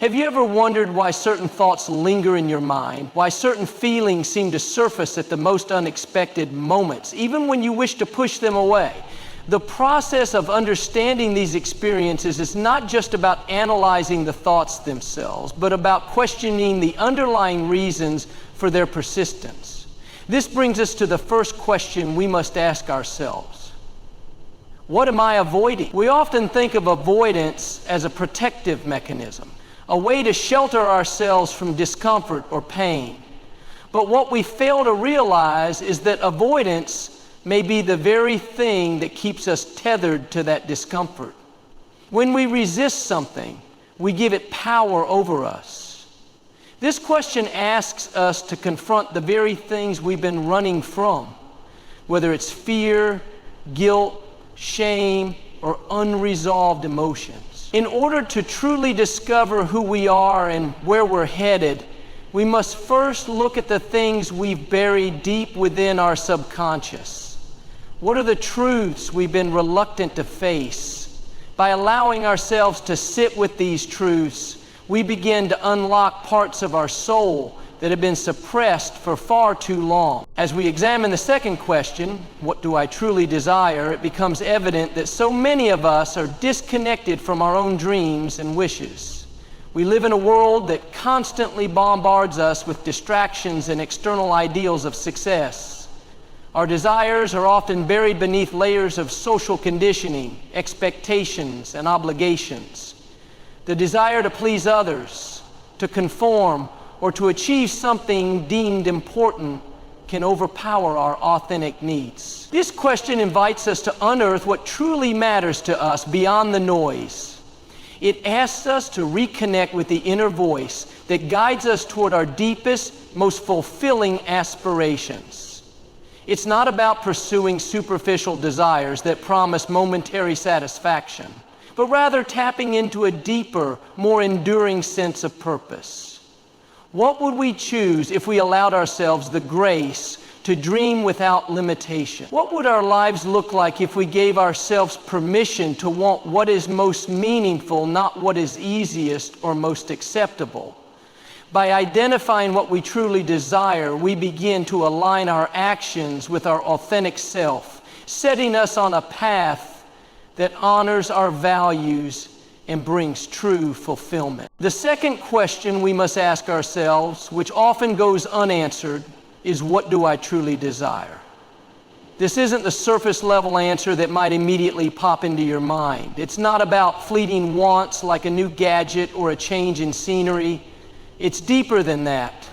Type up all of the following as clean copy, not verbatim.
Have you ever wondered why certain thoughts linger in your mind, why certain feelings seem to surface at the most unexpected moments, even when you wish to push them away? The process of understanding these experiences is not just about analyzing the thoughts themselves, but about questioning the underlying reasons for their persistence. This brings us to the first question we must ask ourselves. What am I avoiding? We often think of avoidance as a protective mechanism, a way to shelter ourselves from discomfort or pain. But what we fail to realize is that avoidance may be the very thing that keeps us tethered to that discomfort. When we resist something, we give it power over us. This question asks us to confront the very things we've been running from, whether it's fear, guilt, shame, or unresolved emotions. In order to truly discover who we are and where we're headed, we must first look at the things we've buried deep within our subconscious. What are the truths we've been reluctant to face? By allowing ourselves to sit with these truths, we begin to unlock parts of our soul that have been suppressed for far too long. As we examine the second question, what do I truly desire, it becomes evident that so many of us are disconnected from our own dreams and wishes. We live in a world that constantly bombards us with distractions and external ideals of success. Our desires are often buried beneath layers of social conditioning, expectations, and obligations. The desire to please others, to conform, or to achieve something deemed important can overpower our authentic needs. This question invites us to unearth what truly matters to us beyond the noise. It asks us to reconnect with the inner voice that guides us toward our deepest, most fulfilling aspirations. It's not about pursuing superficial desires that promise momentary satisfaction, but rather tapping into a deeper, more enduring sense of purpose. What would we choose if we allowed ourselves the grace to dream without limitation? What would our lives look like if we gave ourselves permission to want what is most meaningful, not what is easiest or most acceptable? By identifying what we truly desire, we begin to align our actions with our authentic self, setting us on a path that honors our values and brings true fulfillment. The second question we must ask ourselves, which often goes unanswered, is what do I truly desire? This isn't the surface level answer that might immediately pop into your mind. It's not about fleeting wants like a new gadget or a change in scenery. It's deeper than that.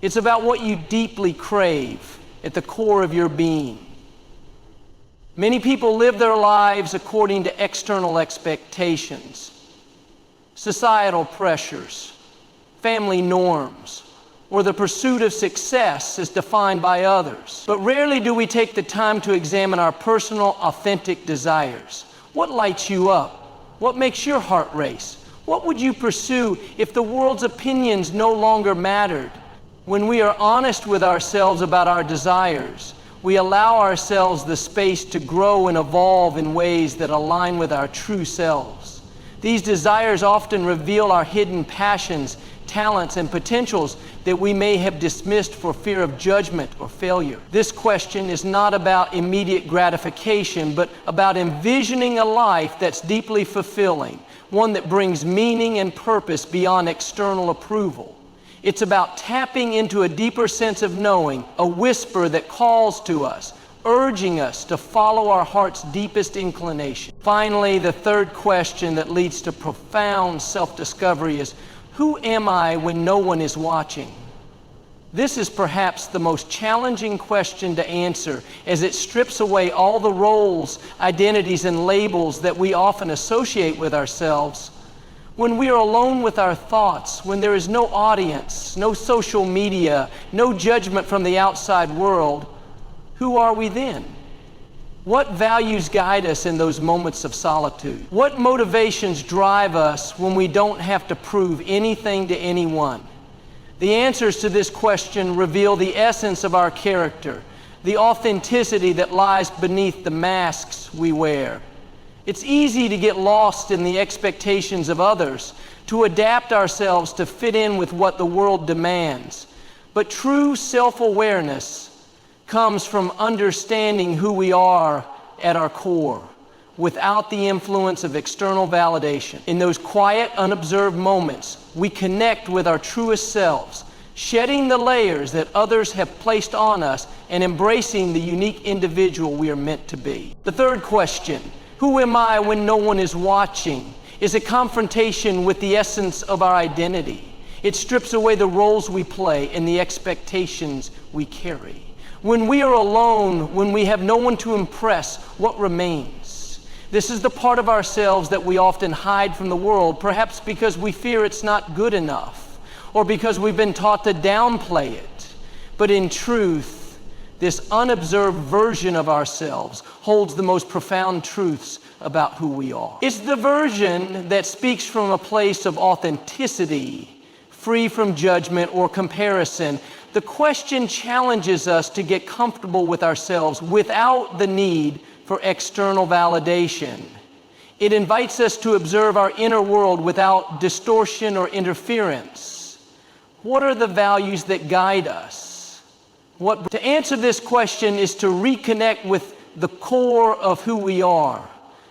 It's about what you deeply crave at the core of your being. Many people live their lives according to external expectations, societal pressures, family norms, or the pursuit of success as defined by others. But rarely do we take the time to examine our personal, authentic desires. What lights you up? What makes your heart race? What would you pursue if the world's opinions no longer mattered? When we are honest with ourselves about our desires, we allow ourselves the space to grow and evolve in ways that align with our true selves. These desires often reveal our hidden passions, talents, and potentials that we may have dismissed for fear of judgment or failure. This question is not about immediate gratification, but about envisioning a life that's deeply fulfilling, one that brings meaning and purpose beyond external approval. It's about tapping into a deeper sense of knowing, a whisper that calls to us, urging us to follow our heart's deepest inclination. Finally, the third question that leads to profound self-discovery is, who am I when no one is watching? This is perhaps the most challenging question to answer, as it strips away all the roles, identities, and labels that we often associate with ourselves. When we are alone with our thoughts, when there is no audience, no social media, no judgment from the outside world, who are we then? What values guide us in those moments of solitude? What motivations drive us when we don't have to prove anything to anyone? The answers to this question reveal the essence of our character, the authenticity that lies beneath the masks we wear. It's easy to get lost in the expectations of others, to adapt ourselves to fit in with what the world demands. But true self-awareness comes from understanding who we are at our core, without the influence of external validation. In those quiet, unobserved moments, we connect with our truest selves, shedding the layers that others have placed on us and embracing the unique individual we are meant to be. The third question, who am I when no one is watching, is a confrontation with the essence of our identity. It strips away the roles we play and the expectations we carry. When we are alone, when we have no one to impress, what remains? This is the part of ourselves that we often hide from the world, perhaps because we fear it's not good enough, or because we've been taught to downplay it. But in truth, this unobserved version of ourselves holds the most profound truths about who we are. It's the version that speaks from a place of authenticity, free from judgment or comparison. The question challenges us to get comfortable with ourselves without the need for external validation. It invites us to observe our inner world without distortion or interference. What are the values that guide us? To answer this question is to reconnect with the core of who we are,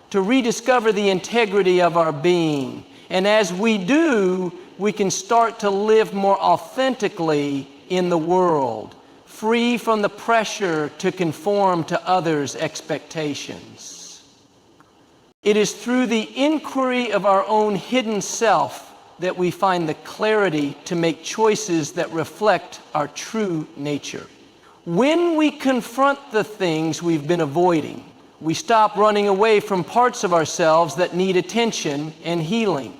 to rediscover the integrity of our being. And as we do, we can start to live more authentically in the world, free from the pressure to conform to others' expectations. It is through the inquiry of our own hidden self that we find the clarity to make choices that reflect our true nature. When we confront the things we've been avoiding, we stop running away from parts of ourselves that need attention and healing.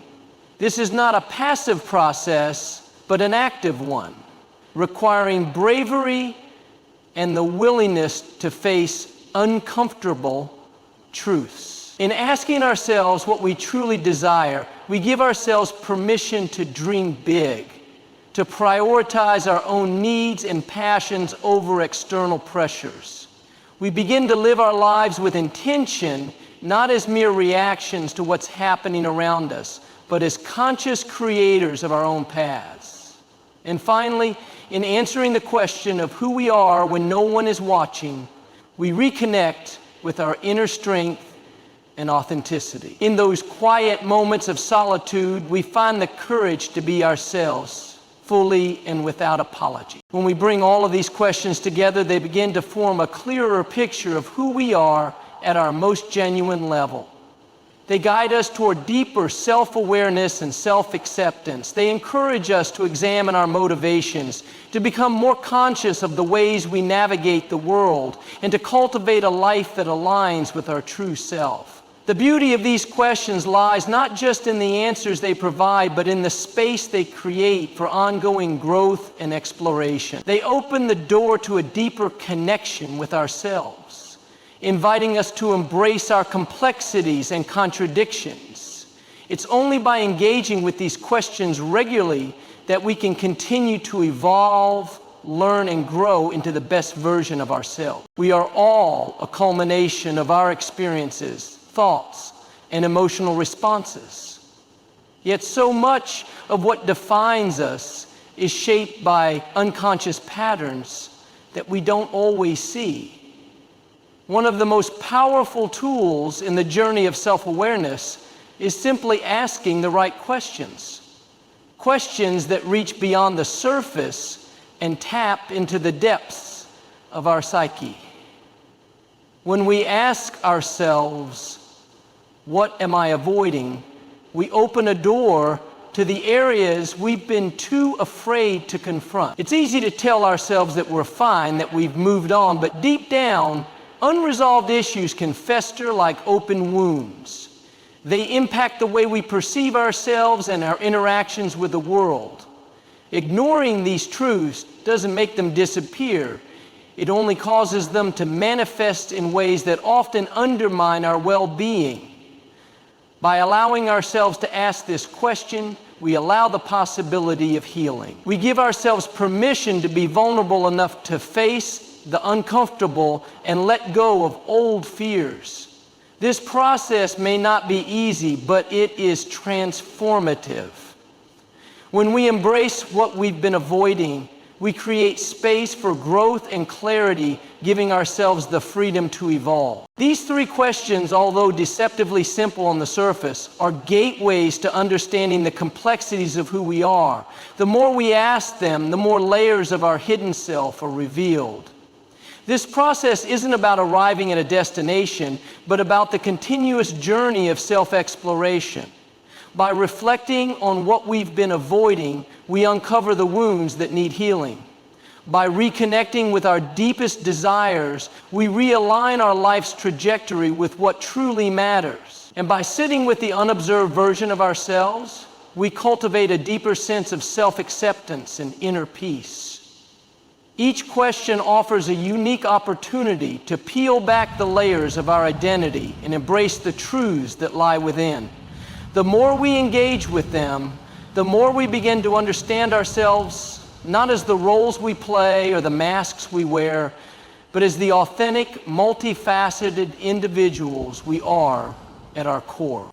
This is not a passive process, but an active one, requiring bravery and the willingness to face uncomfortable truths. In asking ourselves what we truly desire, we give ourselves permission to dream big, to prioritize our own needs and passions over external pressures. We begin to live our lives with intention, not as mere reactions to what's happening around us, but as conscious creators of our own paths. And finally, in answering the question of who we are when no one is watching, we reconnect with our inner strength and authenticity. In those quiet moments of solitude, we find the courage to be ourselves, fully and without apology. When we bring all of these questions together, they begin to form a clearer picture of who we are at our most genuine level. They guide us toward deeper self-awareness and self-acceptance. They encourage us to examine our motivations, to become more conscious of the ways we navigate the world, and to cultivate a life that aligns with our true self. The beauty of these questions lies not just in the answers they provide, but in the space they create for ongoing growth and exploration. They open the door to a deeper connection with ourselves, inviting us to embrace our complexities and contradictions. It's only by engaging with these questions regularly that we can continue to evolve, learn, and grow into the best version of ourselves. We are all a culmination of our experiences, thoughts, and emotional responses. Yet so much of what defines us is shaped by unconscious patterns that we don't always see. One of the most powerful tools in the journey of self-awareness is simply asking the right questions. Questions that reach beyond the surface and tap into the depths of our psyche. When we ask ourselves, what am I avoiding? We open a door to the areas we've been too afraid to confront. It's easy to tell ourselves that we're fine, that we've moved on, but deep down, unresolved issues can fester like open wounds. They impact the way we perceive ourselves and our interactions with the world. Ignoring these truths doesn't make them disappear. It only causes them to manifest in ways that often undermine our well-being. By allowing ourselves to ask this question, we allow the possibility of healing. We give ourselves permission to be vulnerable enough to face the uncomfortable and let go of old fears. This process may not be easy, but it is transformative. When we embrace what we've been avoiding, we create space for growth and clarity, giving ourselves the freedom to evolve. These three questions, although deceptively simple on the surface, are gateways to understanding the complexities of who we are. The more we ask them, the more layers of our hidden self are revealed. This process isn't about arriving at a destination, but about the continuous journey of self-exploration. By reflecting on what we've been avoiding, we uncover the wounds that need healing. By reconnecting with our deepest desires, we realign our life's trajectory with what truly matters. And by sitting with the unobserved version of ourselves, we cultivate a deeper sense of self-acceptance and inner peace. Each question offers a unique opportunity to peel back the layers of our identity and embrace the truths that lie within. The more we engage with them, the more we begin to understand ourselves, not as the roles we play or the masks we wear, but as the authentic, multifaceted individuals we are at our core.